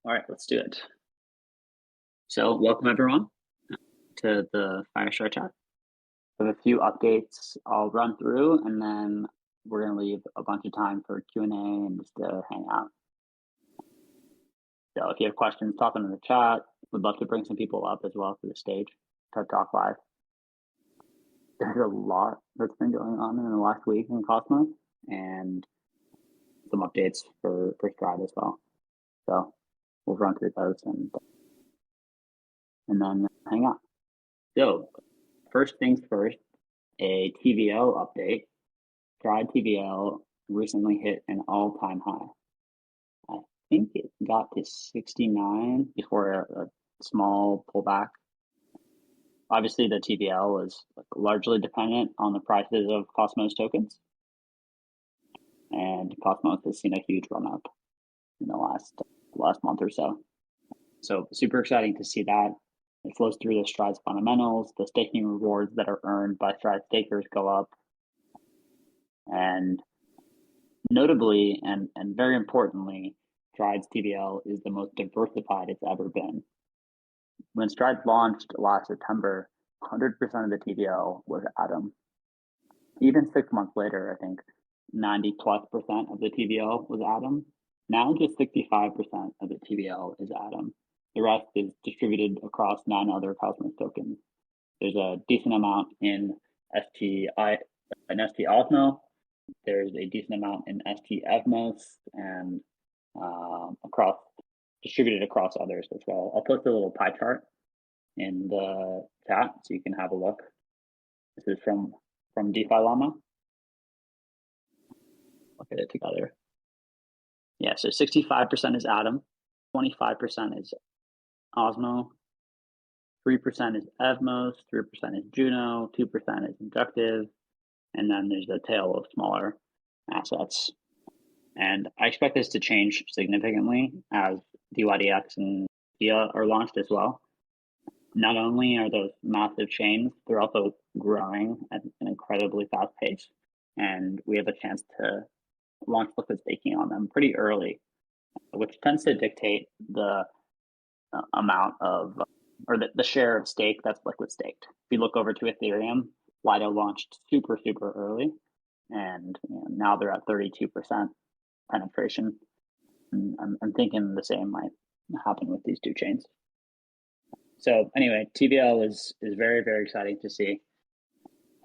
All right, let's do it. So welcome everyone to the FireStride Chat. We have a few updates I'll run through, and then we're going to leave a bunch of time for Q&A and just to hang out. So if you have questions, talk them in the chat. We'd love to bring some people up as well to the stage to talk live. There's a lot that's been going on in the last week in Cosmos, and some updates for Stride as well. So we'll run through those and then hang out. So first things first, a TVL update. Stride TVL recently hit an all-time high. I think it got to 69 before a small pullback. Obviously, the TVL is largely dependent on the prices of Cosmos tokens. And Cosmos has seen a huge run up in the last month or so. So super exciting to see that. It flows through the Stride's fundamentals. The staking rewards that are earned by Stride stakers go up. And notably, and very importantly, Stride's TVL is the most diversified it's ever been. When Stride launched last September, 100% of the TVL was Atom. Even 6 months later, I think 90+% of the TVL was Atom. Now just 65% of the TVL is Atom. The rest is distributed across 9 other Cosmos tokens. There's a decent amount in ST Osmo. There's a decent amount in ST Evmos and distributed across others as well. I'll post a little pie chart in the chat so you can have a look. This is from DeFi Llama. Look at it together. Yeah, so 65% is Atom, 25% is Osmo, 3% is Evmos, 3% is Juno, 2% is Inductive, and then there's a tail of smaller assets. And I expect this to change significantly as DYDX and DIA are launched as well. Not only are those massive chains, they're also growing at an incredibly fast pace. And we have a chance to launch liquid staking on them pretty early, which tends to dictate the amount of, or the share of stake that's liquid staked. If you look over to Ethereum, Lido launched super early, and now they're at 32% penetration. And I'm thinking the same might happen with these two chains. So anyway, TVL is very exciting to see,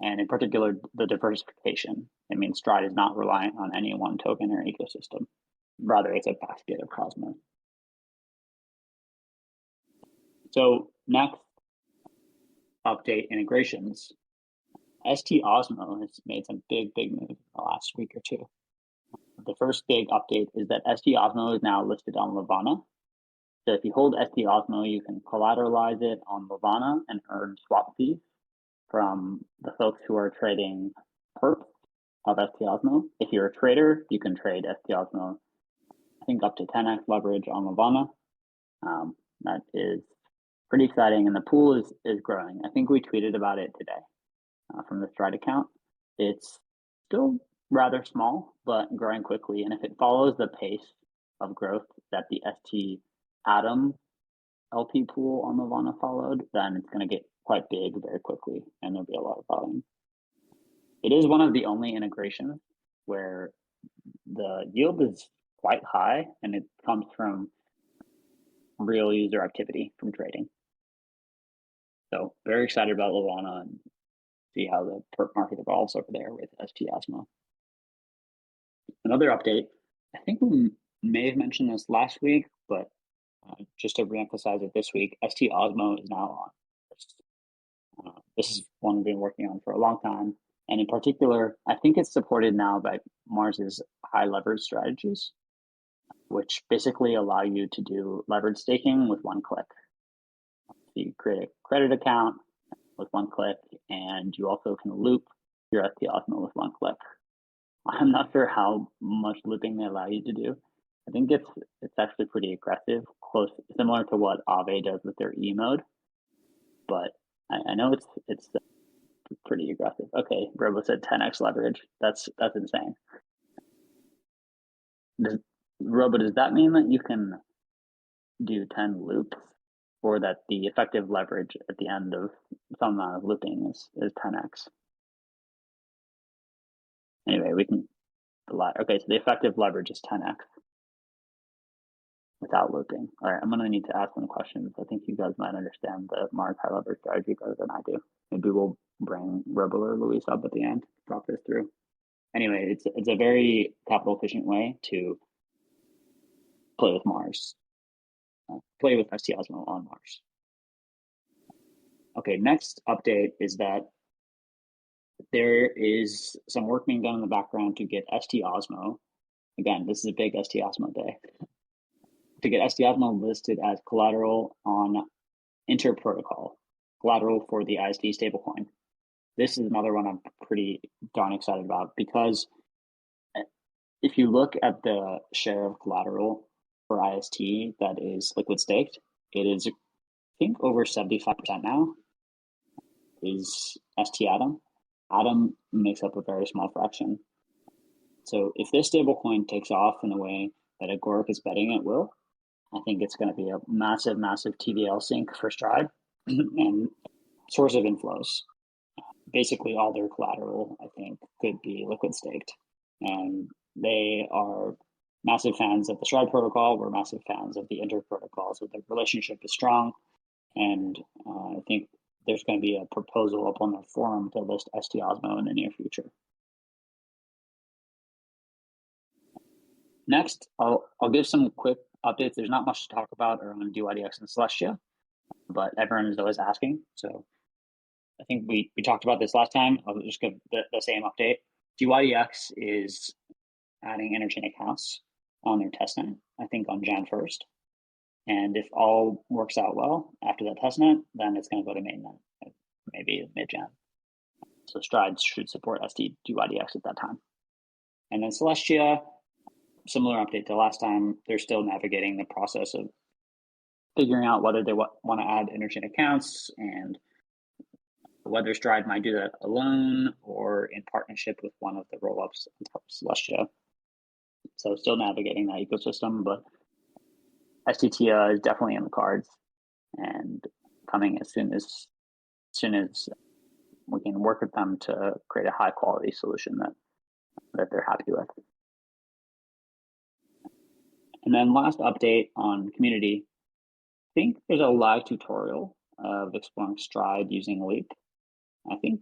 and in particular the diversification. It means Stride is not reliant on any one token or ecosystem. Rather, it's a basket of Cosmos. So next, update integrations. ST Osmo has made some big moves in the last week or two. The first big update is that ST Osmo is now listed on Levana. So if you hold ST Osmo, you can collateralize it on Levana and earn swap fees from the folks who are trading perps of ST Osmo. If you're a trader, you can trade ST Osmo, I think up to 10x leverage on Levana. That is pretty exciting, and the pool is growing. I think we tweeted about it today from the Stride account. It's still rather small, but growing quickly. And if it follows the pace of growth that the ST Atom LP pool on Levana followed, then it's going to get quite big very quickly, and there'll be a lot of volume. It is one of the only integrations where the yield is quite high, and it comes from real user activity from trading. So very excited about Levana and see how the perp market evolves over there with ST Osmo. Another update, I think we may have mentioned this last week, but just to reemphasize it this week, ST Osmo is now on. This is one we've been working on for a long time. And in particular, I think it's supported now by Mars's high leverage strategies, which basically allow you to do leverage staking with one click. You create a credit account with one click, and you also can loop your ST Osmo with one click. I'm not sure how much looping they allow you to do. I think it's actually pretty aggressive, close, similar to what Aave does with their E mode. But I know it's pretty aggressive. Okay, Robo said 10x leverage. That's insane. Robo, does that mean that you can do 10 loops, or that the effective leverage at the end of some amount of looping is 10x. Anyway, we can, okay, so the effective leverage is 10x without looping. All right, I'm going to need to ask some questions. I think you guys might understand the Mars high leverage strategy better than I do. Maybe we'll bring Robo or Luis up at the end, drop this through. Anyway, it's a very capital efficient way to play with Mars, play with ST Osmo on Mars. Okay, next update is that there is some work being done in the background to get ST Osmo. Again, this is a big ST Osmo day. To get ST Osmo listed as collateral on inter-protocol, collateral for the IST stablecoin. This is another one I'm pretty darn excited about, because if you look at the share of collateral for IST that is liquid staked, it is, I think, over 75% now is ST Atom. Atom makes up a very small fraction. So if this stablecoin takes off in the way that Agoric is betting it will, I think it's going to be a massive, massive TVL sink for Stride and source of inflows. Basically, all their collateral, I think, could be liquid staked. And they are massive fans of the Stride protocol. We're massive fans of the Inter protocol. So the relationship is strong. And I think there's going to be a proposal up on their forum to list ST Osmo in the near future. Next, I'll give some quick updates. There's not much to talk about around DYDX and Celestia, but everyone is always asking. So I think we talked about this last time. I'll just give the same update. DYDX is adding interchain accounts on their testnet, I think on Jan 1st. And if all works out well after that testnet, then it's going to go to mainnet, maybe mid-Jan. So Stride should support DYDX at that time. And then Celestia, similar update to last time. They're still navigating the process of figuring out whether they want to add interchain accounts and whether Stride might do that alone or in partnership with one of the rollups on top of Celestia. So still navigating that ecosystem, but STTIA is definitely in the cards and coming as soon as we can work with them to create a high quality solution that they're happy with. And then last update on community. I think there's a live tutorial of exploring Stride using Leap. I think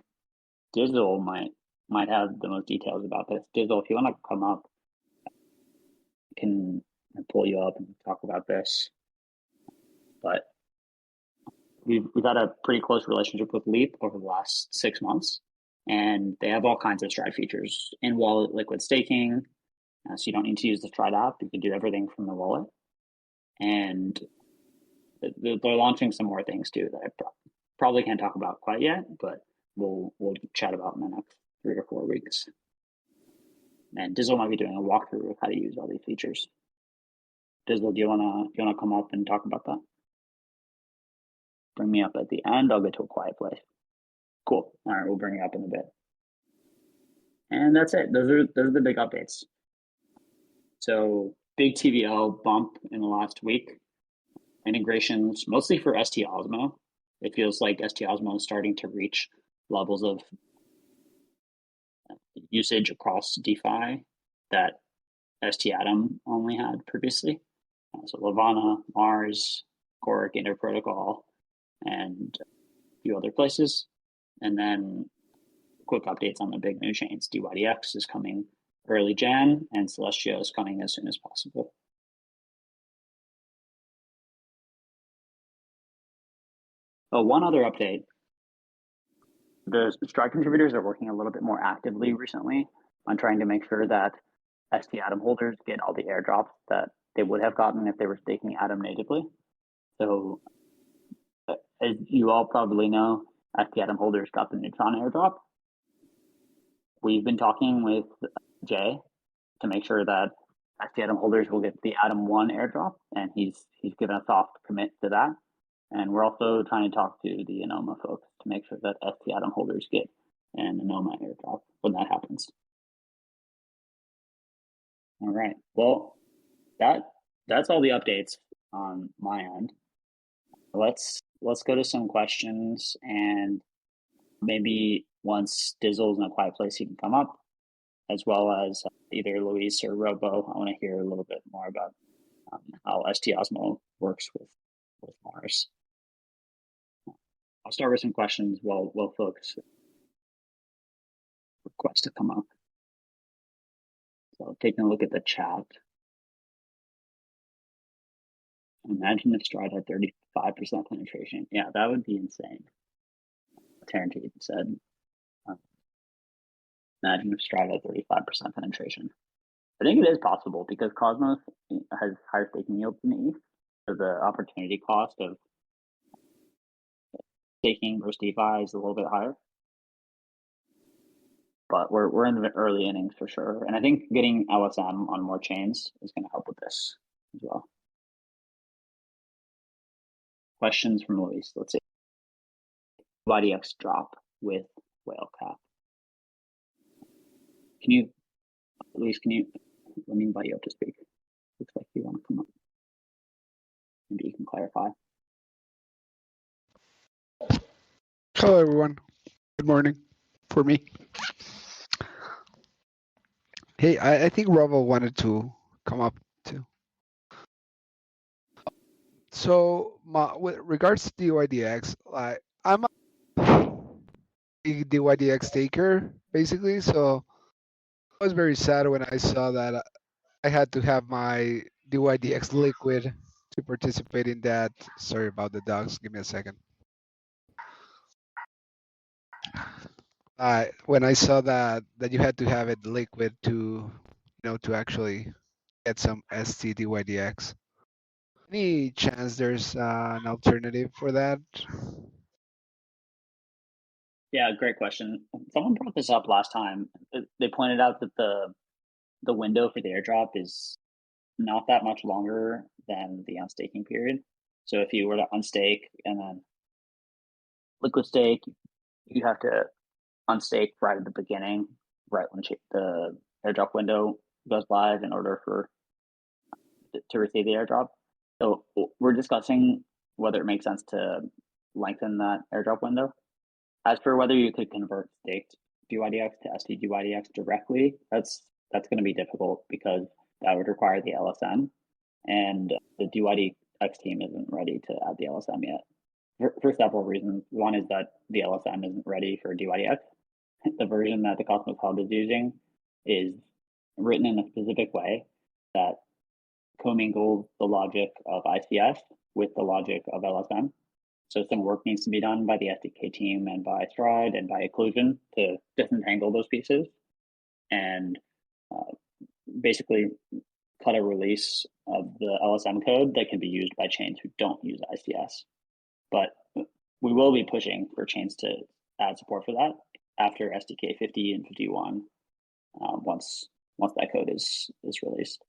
Dizzle might have the most details about this. Dizzle, if you want to come up, I can pull you up and talk about this. But we've had a pretty close relationship with Leap over the last 6 months, and they have all kinds of Stride features in wallet liquid staking. So you don't need to use the Stride app. You can do everything from the wallet. And they're launching some more things too that I probably can't talk about quite yet, but we'll chat about in the next 3 or 4 weeks. And Dizzle might be doing a walkthrough of how to use all these features. Dizzle, do you wanna come up and talk about that? Bring me up at the end. I'll get to a quiet place. Cool. All right, we'll bring you up in a bit. And that's it. Those are the big updates. So big TVL bump in the last week. Integrations mostly for ST Osmo. It feels like ST Osmo is starting to reach levels of usage across DeFi that ST Atom only had previously. So Levana, Mars, Agoric, Inter Protocol, and a few other places. And then quick updates on the big new chains. DYDX is coming early Jan, and Celestia is coming as soon as possible. Oh, one other update. The Stride contributors are working a little bit more actively recently on trying to make sure that ST Atom holders get all the airdrops that they would have gotten if they were staking Atom natively. So as you all probably know, ST Atom holders got the Neutron airdrop. We've been talking with Jay to make sure that ST Atom holders will get the Atom 1 airdrop, and he's given a soft commit to that. And we're also trying to talk to the Anoma folks to make sure that ST Atom holders get an Anoma airdrop when that happens. All right. Well, that's all the updates on my end. Let's go to some questions, and maybe once Dizzle's in a quiet place, he can come up, as well as either Luis or Robo. I want to hear a little bit more about how ST Osmo works with Mars. I'll start with some questions while folks request to come up. So taking a look at the chat. Imagine if Stride had 35% penetration. Yeah, that would be insane. Tarantine said, imagine if Stride had 35% penetration. I think it is possible because Cosmos has higher staking yield than ETH. So the opportunity cost of staking versus DeFi is a little bit higher. But we're in the early innings for sure. And I think getting LSM on more chains is going to help with this as well. Questions from Luis. Let's see. YDX drop with whale cap. Luis, let me invite you up to speak. Looks like you want to come up. Maybe you can clarify. Hello, everyone. Good morning for me. Hey, I think Robo wanted to come up too. So, with regards to DYDX, I'm a DYDX taker, basically. So, I was very sad when I saw that I had to have my DYDX liquid to participate in that. Sorry about the dogs. Give me a second. When I saw that you had to have it liquid to, to actually get some ST-DYDX. Any chance there's an alternative for that? Yeah, great question. Someone brought this up last time. They pointed out that the window for the airdrop is not that much longer than the unstaking period. So if you were to unstake and then liquid stake, you have to unstake right at the beginning, right when the airdrop window goes live in order to receive the airdrop. So we're discussing whether it makes sense to lengthen that airdrop window. As for whether you could convert staked DYDX to ST-DYDX directly, that's going to be difficult because that would require the LSM, and the DYDX team isn't ready to add the LSM yet for several reasons. One is that the LSM isn't ready for DYDX. The version that the Cosmos Hub is using is written in a specific way that commingles the logic of ICS with the logic of LSM. So some work needs to be done by the SDK team and by Stride and by Occlusion to disentangle those pieces and basically cut a release of the LSM code that can be used by chains who don't use ICS. But we will be pushing for chains to add support for that after SDK 50 and 51 once that code is released.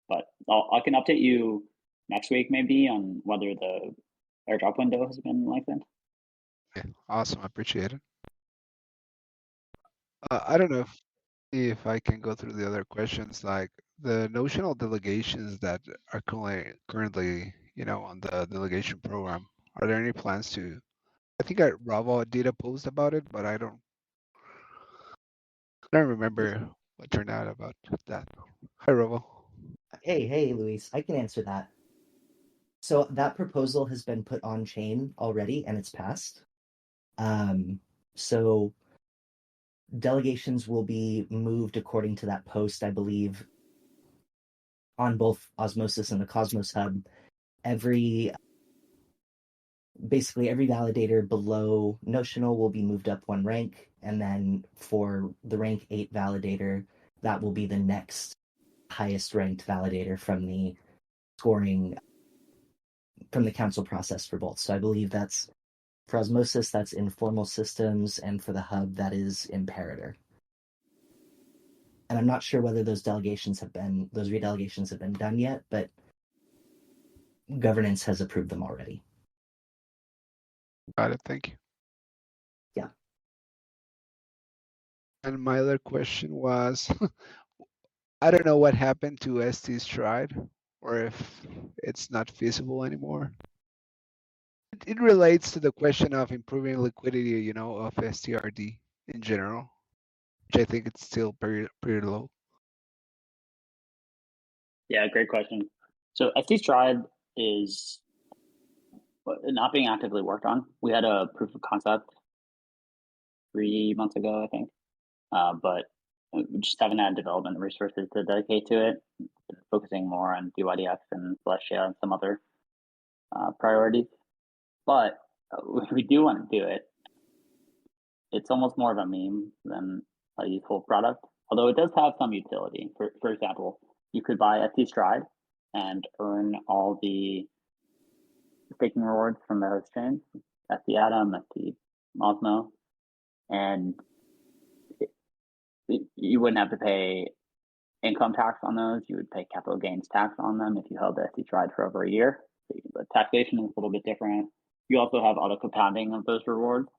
But I can update you next week maybe on whether the airdrop window has been lengthened. Yeah, awesome. I appreciate it. I don't know if I can go through the other questions, like the notional delegations that are currently, on the delegation program. Are there any plans to? I think Ravo did a post about it, but I don't remember what turned out about that. Hi, Ravo. Hey, Luis, I can answer that. So that proposal has been put on chain already and it's passed. So delegations will be moved according to that post, I believe, on both Osmosis and the Cosmos Hub. Basically every validator below notional will be moved up one rank, and then for the rank 8 validator, that will be the next highest ranked validator from the scoring from the council process for both. So I believe that's for Osmosis, that's informal systems, and for the hub, that is Imperator. And I'm not sure whether those redelegations have been done yet, but governance has approved them already. Got it. Thank you. Yeah. And my other question was, I don't know what happened to ST Stride. or if it's not feasible anymore. It relates to the question of improving liquidity, of STRD in general, which I think it's still pretty low. Yeah, great question. So FireStride is not being actively worked on. We had a proof of concept 3 months ago, I think, but we just haven't had development resources to dedicate to it, focusing more on DYDX and Celestia and some other priorities. But we do want to do it. It's almost more of a meme than a useful product, although it does have some utility. For example, you could buy FireStride and earn all the staking rewards from the host chains, FT Atom, FT Osmo, and you wouldn't have to pay income tax on those. You would pay capital gains tax on them if you held the FireStride for over a year. So the taxation is a little bit different. You also have auto compounding of those rewards.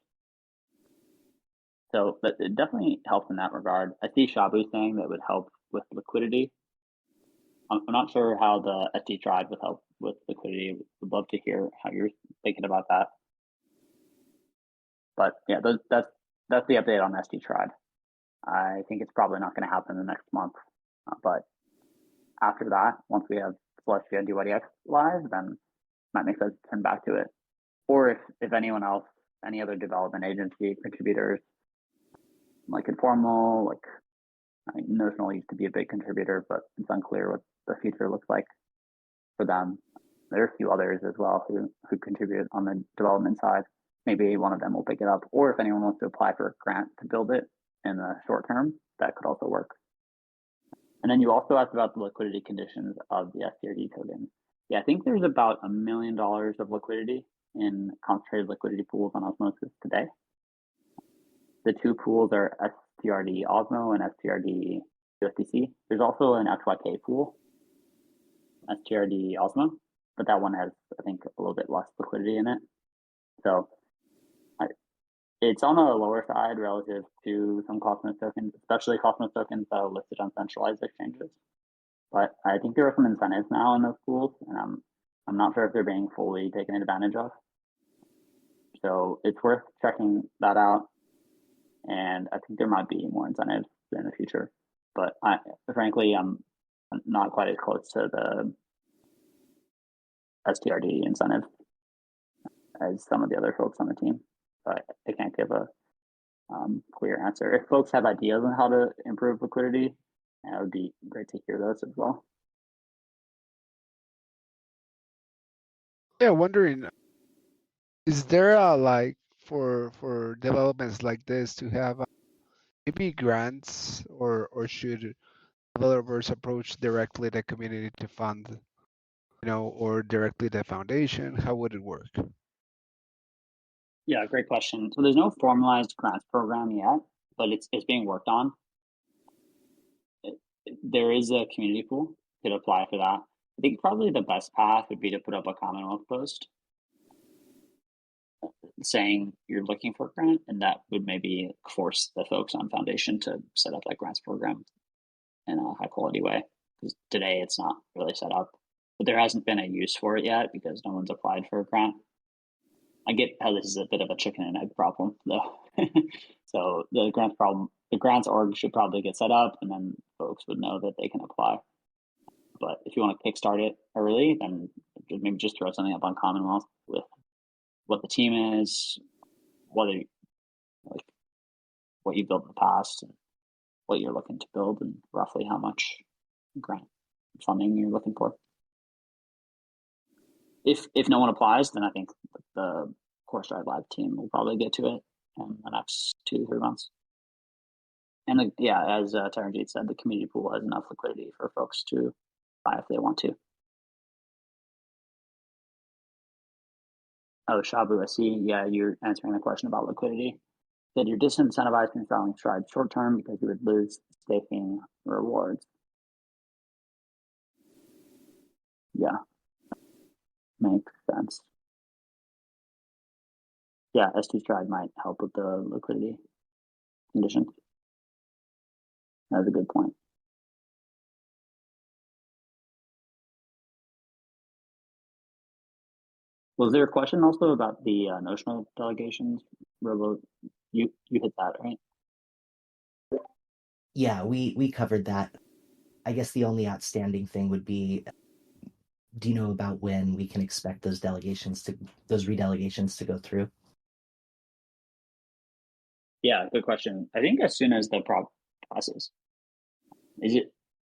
So but it definitely helps in that regard. I see Shabu saying that would help with liquidity. I'm not sure how the FireStride would help with liquidity. Would love to hear how you're thinking about that. But yeah, that's the update on FireStride. I think it's probably not going to happen in the next month. But after that, once we have Celestia and DYDX live, then it might make sense to turn back to it. Or if anyone else, any other development agency contributors, like Informal, Notional used to be a big contributor, but it's unclear what the future looks like for them. There are a few others as well who contribute on the development side. Maybe one of them will pick it up, or if anyone wants to apply for a grant to build it in the short term, that could also work. And then you also asked about the liquidity conditions of the STRD token. Yeah, I think there's about $1 million of liquidity in concentrated liquidity pools on Osmosis today. The two pools are STRD Osmo and STRD USDC. There's also an XYK pool, STRD Osmo, but that one has, I think, a little bit less liquidity in it. So it's on the lower side relative to some Cosmos tokens, especially Cosmos tokens that are listed on centralized exchanges. But I think there are some incentives now in those pools, and I'm not sure if they're being fully taken advantage of. So it's worth checking that out. And I think there might be more incentives in the future. But frankly, I'm not quite as close to the STRD incentive as some of the other folks on the team. But I can't give a clear answer. If folks have ideas on how to improve liquidity, it would be great to hear those as well. Yeah, wondering, is there for developments like this to have maybe grants, or should developers approach directly the community to fund, or directly the foundation? How would it work? Yeah, great question. So there's no formalized grants program yet, but it's being worked on. There is a community pool to apply for that. I think probably the best path would be to put up a Commonwealth post saying you're looking for a grant, and that would maybe force the folks on Foundation to set up that grants program in a high quality way. Because today it's not really set up, but there hasn't been a use for it yet because no one's applied for a grant. I get how this is a bit of a chicken and egg problem, though. So the grants org should probably get set up, and then folks would know that they can apply. But if you want to kickstart it early, then maybe just throw something up on Commonwealth with what the team is, what you built in the past, and what you're looking to build, and roughly how much grant funding you're looking for. If no one applies, then I think the FireStride Live team will probably get to it in the next 2-3 months. And as Taranjeet said, the community pool has enough liquidity for folks to buy if they want to. Oh, Shabu, I see. Yeah, you're answering the question about liquidity. That you're disincentivized from selling Stride short term because you would lose staking rewards. Yeah, makes sense. Yeah, STStride might help with the liquidity conditions. That's a good point. Was there a question also about the notional delegations? Robo, you hit that, right? Yeah, we covered that. I guess the only outstanding thing would be, do you know about when we can expect those redelegations to go through? Yeah, good question. I think as soon as the prop passes. Is it?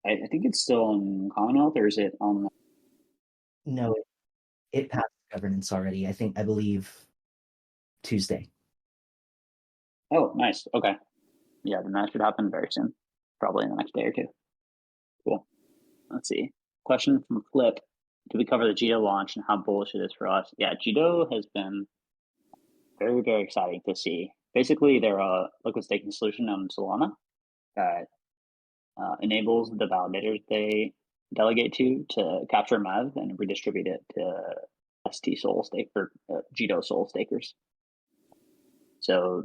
I think it's still on Commonwealth, or is it on? No, it passed governance already. I believe Tuesday. Oh, nice. Okay. Yeah, then that should happen very soon, probably in the next day or two. Cool. Let's see. Question from Flip. Do we cover the Jito launch and how bullish it is for us? Yeah, Jito has been very, very exciting to see. Basically, they're a liquid staking solution on Solana that enables the validators they delegate to capture MEV and redistribute it to ST Sol stake or Jito Sol stakers. So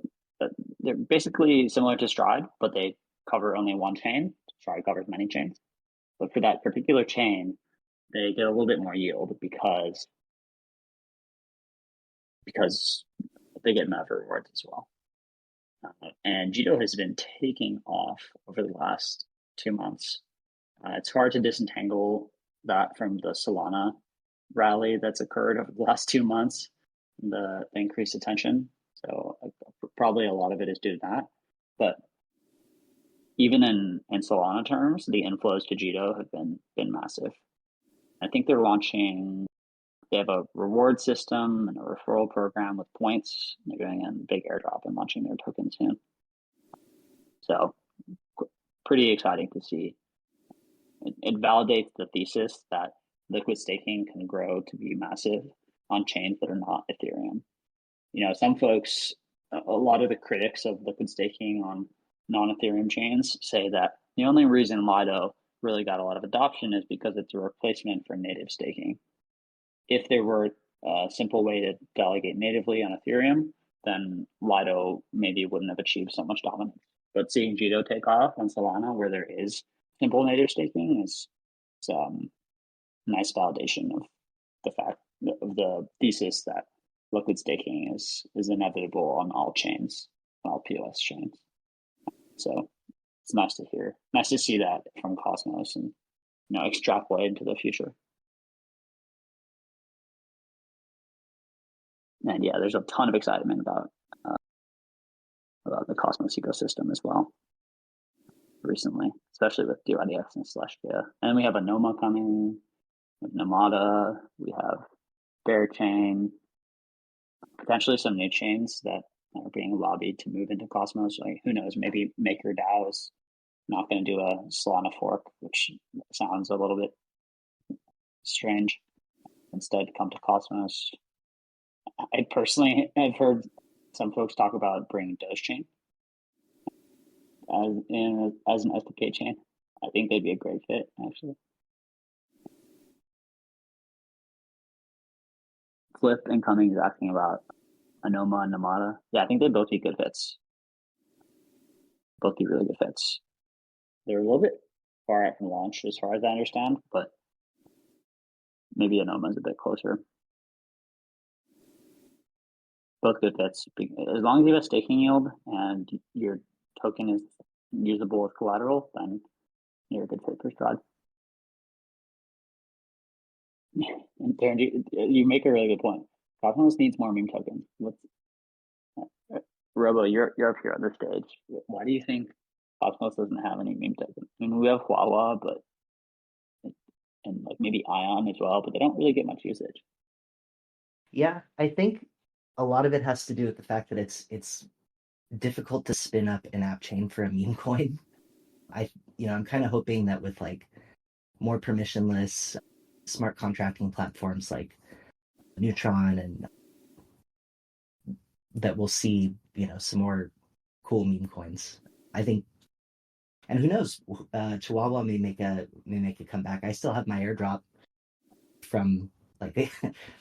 they're basically similar to Stride, but they cover only one chain. Stride covers many chains. But for that particular chain, they get a little bit more yield because they get MEV rewards as well. And Jito has been taking off over the last 2 months. It's hard to disentangle that from the Solana rally that's occurred over the last 2 months, the increased attention. So probably a lot of it is due to that. But even in Solana terms, the inflows to Jito have been massive. I think they have a reward system and a referral program with points. They're doing a big airdrop and launching their token soon. So pretty exciting to see. It validates the thesis that liquid staking can grow to be massive on chains that are not Ethereum. Some folks, a lot of the critics of liquid staking on non-Ethereum chains say that the only reason Lido really got a lot of adoption is because it's a replacement for native staking. If there were a simple way to delegate natively on Ethereum, then Lido maybe wouldn't have achieved so much dominance. But seeing Jito take off on Solana, where there is simple native staking, is nice validation of the fact of the thesis that liquid staking is inevitable on all chains, all POS chains. So it's nice to hear, nice to see that from Cosmos and extrapolate into the future. And yeah, there's a ton of excitement about the Cosmos ecosystem as well recently, especially with DYDX and Celestia. And we have a Noma coming, with Nomada, we have Bear Chain, potentially some new chains that are being lobbied to move into Cosmos. Like, who knows, maybe MakerDAO is not going to do a Solana fork, which sounds a little bit strange. Instead, come to Cosmos. I've heard some folks talk about bringing Dogechain as an SDK chain. I think they'd be a great fit, actually. Flip and Cummings asking about Anoma and Namada. Yeah, I think they'd both be good fits. Both be really good fits. They're a little bit far out from launch, as far as I understand, but maybe Anoma is a bit closer. Both good fits. As long as you have staking yield and your token is usable as collateral, then you're a good fit for Stride. And Darren, you make a really good point. Cosmos needs more meme tokens. Robo, you're up here on the stage. Why do you think Cosmos doesn't have any meme tokens? I mean, we have Huawei, and like maybe Ion as well, but they don't really get much usage. Yeah, I think a lot of it has to do with the fact that it's difficult to spin up an app chain for a meme coin. I'm kind of hoping that with like more permissionless smart contracting platforms like Neutron and that we'll see, some more cool meme coins. I think, and who knows, Chihuahua may make a comeback. I still have my airdrop from like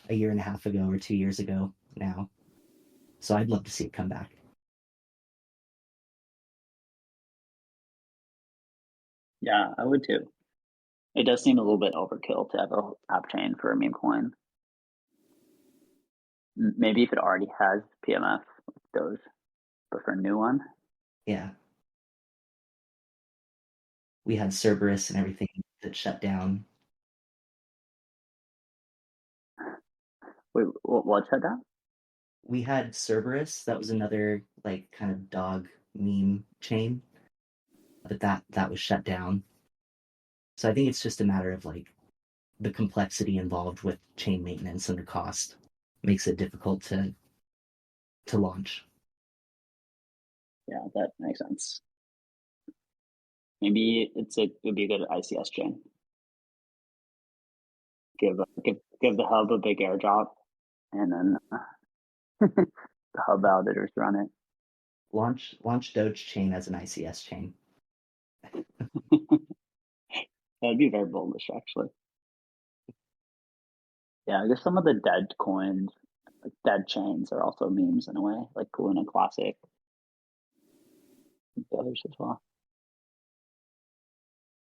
a year and a half ago or 2 years ago now, so I'd love to see it come back. Yeah, I would too. It does seem a little bit overkill to have an app chain for a meme coin. maybe if it already has PMF, those, but for a new one. Yeah. We had Cerberus and everything that shut down. Wait, what shut down? We had Cerberus, that was another like kind of dog meme chain, but that was shut down. So I think it's just a matter of like the complexity involved with chain maintenance and the cost makes it difficult to launch. Yeah, that makes sense. Maybe it would be a good ICS chain. Give the hub a big airdrop, and then the hub validators run it. Launch Doge chain as an ICS chain. That'd be very bullish, actually. Yeah, I guess some of the dead coins, like dead chains, are also memes in a way, like Luna Classic, and the others as well.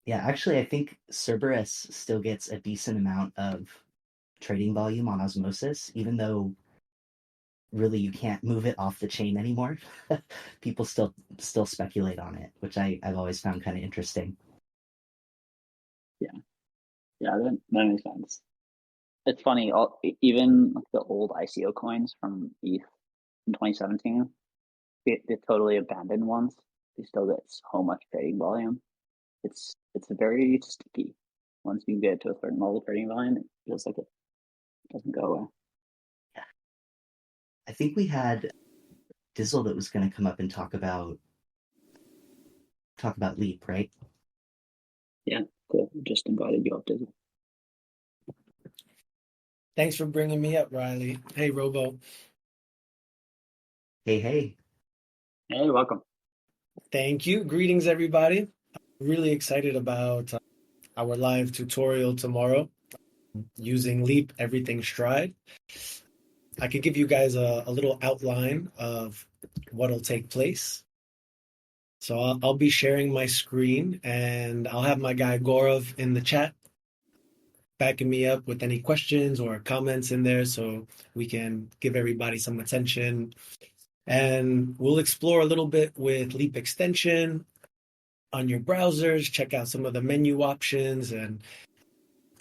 Yeah, actually, I think Cerberus still gets a decent amount of trading volume on Osmosis, even though really you can't move it off the chain anymore. People still speculate on it, which I've always found kind of interesting. Yeah, that makes sense. It's funny, even like the old ICO coins from ETH in 2017, the totally abandoned ones, they still get so much trading volume. It's very sticky. Once you get to a certain level of trading volume, it feels like it doesn't go away. I think we had Dizzle that was going to come up and talk about Leap, right? Yeah, cool. Just invited you up, Disney. Thanks for bringing me up, Riley. Hey, Robo. Hey, hey. Hey, welcome. Thank you. Greetings, everybody. Really excited about our live tutorial tomorrow using Leap Everything Stride. I could give you guys a little outline of what'll take place. So I'll be sharing my screen and I'll have my guy Gaurav in the chat backing me up with any questions or comments in there so we can give everybody some attention. And we'll explore a little bit with Leap Extension on your browsers, check out some of the menu options and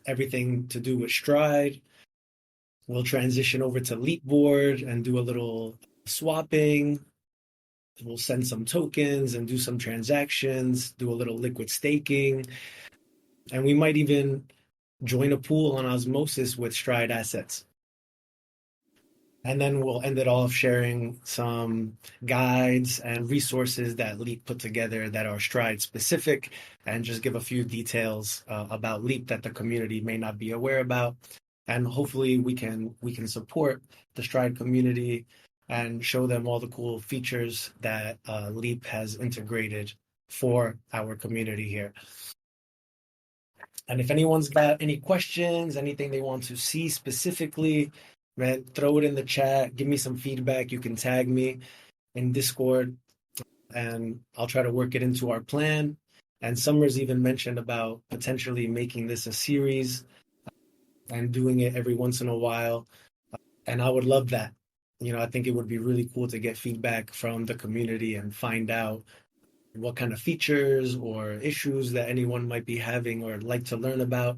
everything to do with Stride. We'll transition over to Leapboard and do a little swapping. We'll send some tokens and do some transactions, do a little liquid staking. And we might even join a pool on Osmosis with Stride assets. And then we'll end it off sharing some guides and resources that Leap put together that are Stride specific and just give a few details about Leap that the community may not be aware about. And hopefully we can support the Stride community and show them all the cool features that Leap has integrated for our community here. And if anyone's got any questions, anything they want to see specifically, man, throw it in the chat. Give me some feedback. You can tag me in Discord, and I'll try to work it into our plan. And Summers even mentioned about potentially making this a series and doing it every once in a while. And I would love that. You know, I think it would be really cool to get feedback from the community and find out what kind of features or issues that anyone might be having or like to learn about.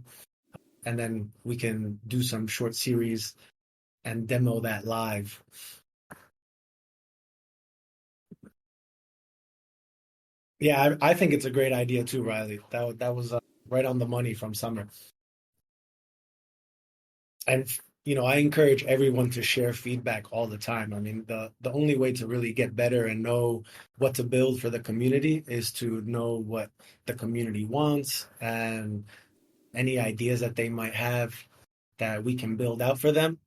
And then we can do some short series and demo that live. Yeah, I think it's a great idea too, Riley. That was right on the money from Summer. And you know, I encourage everyone to share feedback all the time. I mean, the only way to really get better and know what to build for the community is to know what the community wants and any ideas that they might have that we can build out for them.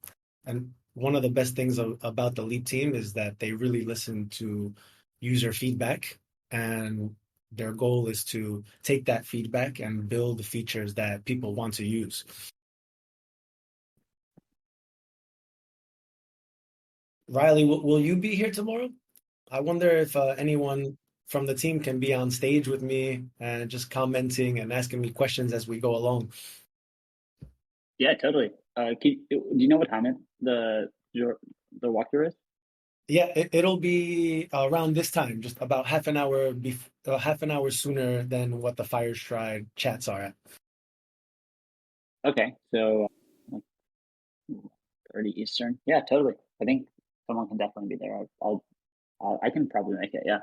And one of the best things about the Leap team is that they really listen to user feedback, and their goal is to take that feedback and build the features that people want to use. Riley, will you be here tomorrow? I wonder if anyone from the team can be on stage with me and just commenting and asking me questions as we go along. Yeah, totally. Do you know what time the the walkthrough is? Yeah, it'll be around this time, just about half an hour sooner than what the FireStride chats are at. Okay, so like 30 Eastern. Yeah, totally. I think someone can definitely be there. I can probably make it. Yeah.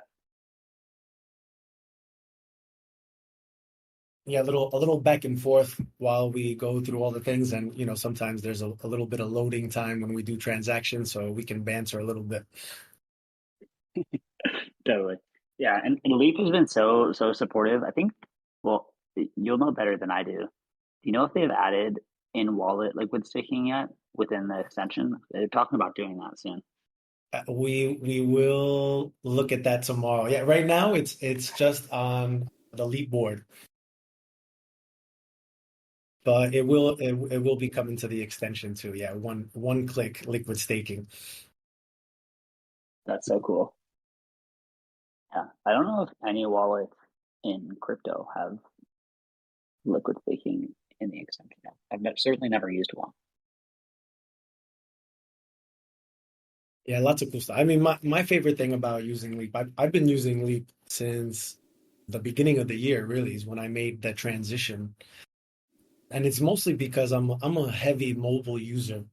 Yeah, a little back and forth while we go through all the things, and sometimes there's a little bit of loading time when we do transactions, so we can banter a little bit. Totally. Yeah, and Leap has been so supportive. I think, well, you'll know better than I do. Do you know if they've added in wallet liquid staking yet within the extension? They're talking about doing that soon. We will look at that tomorrow. Yeah, right now it's just on the Leap board, but it will be coming to the extension too. Yeah, one click liquid staking. That's so cool. Yeah, I don't know if any wallets in crypto have liquid staking in the extension yet. Certainly never used one. Yeah, lots of cool stuff. I mean, my favorite thing about using Leap, I've been using Leap since the beginning of the year, really, is when I made that transition. And it's mostly because I'm a heavy mobile user.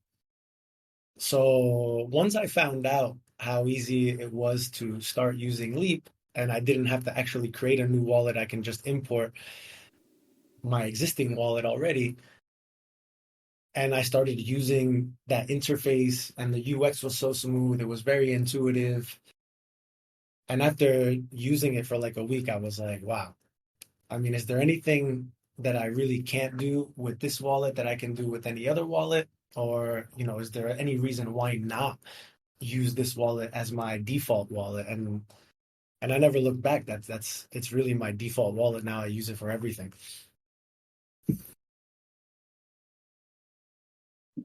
So once I found out how easy it was to start using Leap, and I didn't have to actually create a new wallet, I can just import my existing wallet already. And I started using that interface, and the UX was so smooth. It was very intuitive. And after using it for like a week, I was like, wow. I mean, is there anything that I really can't do with this wallet that I can do with any other wallet? Or, is there any reason why not use this wallet as my default wallet? And I never looked back. It's really my default wallet now. I use it for everything.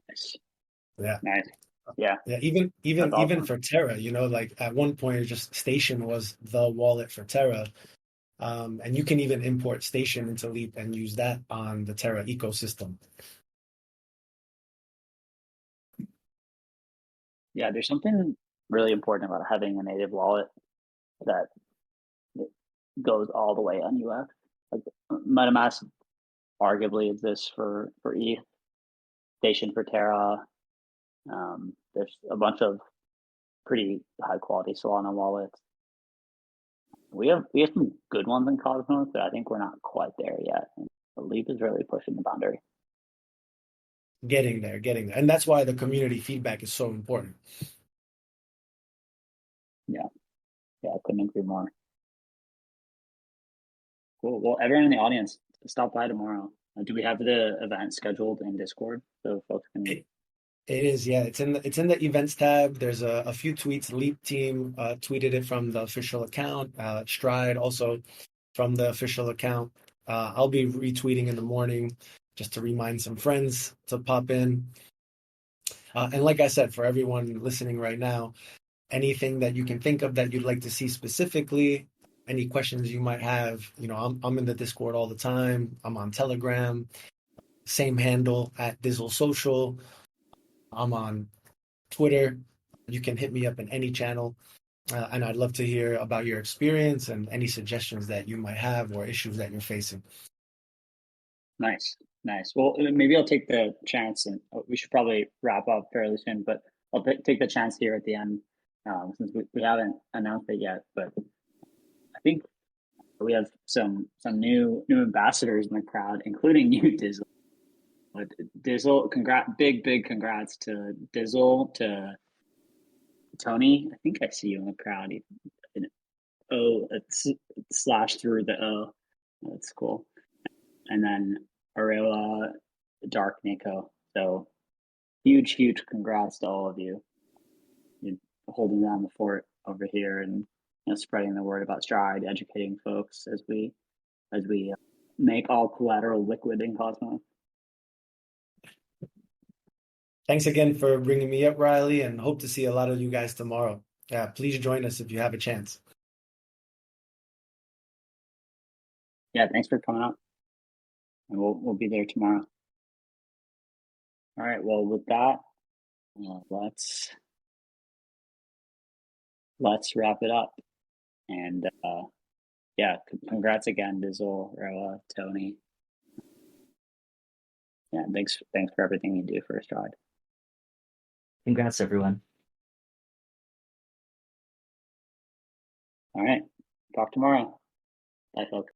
Nice. Yeah. Nice. Yeah. Yeah, That's even awesome. for Terra, like at one point, just Station was the wallet for Terra. And you can even import Station into Leap and use that on the Terra ecosystem. Yeah, there's something really important about having a native wallet that goes all the way on UX. Like MetaMask arguably exists for ETH, Station for Terra. There's a bunch of pretty high quality Solana wallets. We have some good ones in Cosmos, but I think we're not quite there yet. And the Leap is really pushing the boundary. Getting there. And that's why the community feedback is so important. Yeah, I couldn't agree more. Cool. Well, everyone in the audience, stop by tomorrow. Do we have the event scheduled in Discord so folks can? It is, yeah. It's in the events tab. There's a few tweets. Leap team tweeted it from the official account. Stride also from the official account. I'll be retweeting in the morning just to remind some friends to pop in. And like I said, for everyone listening right now, anything that you can think of that you'd like to see specifically, any questions you might have, I'm in the Discord all the time. I'm on Telegram, same handle at Dizzle Social. I'm on Twitter. You can hit me up in any channel. And I'd love to hear about your experience and any suggestions that you might have or issues that you're facing. Nice. Well, maybe I'll take the chance, and we should probably wrap up fairly soon, but I'll take the chance here at the end, since we haven't announced it yet. But I think we have some new ambassadors in the crowd, including you, Dizzle. But Dizzle, big congrats to Dizzle, to Tony. I think I see you in the crowd. It's slash through the O. That's cool. And then Arela, Dark Nico. So huge congrats to all of you. You're holding down the fort over here and spreading the word about Stride, educating folks as we make all collateral liquid in Cosmos. Thanks again for bringing me up, Riley, and hope to see a lot of you guys tomorrow. Please join us if you have a chance. Yeah, thanks for coming up. And we'll be there tomorrow. All right, well, with that, let's wrap it up. And yeah, congrats again, Dizzle, Roa, Tony. Yeah, thanks for everything you do for FireStride. Congrats, everyone. All right, talk tomorrow. Bye, folks.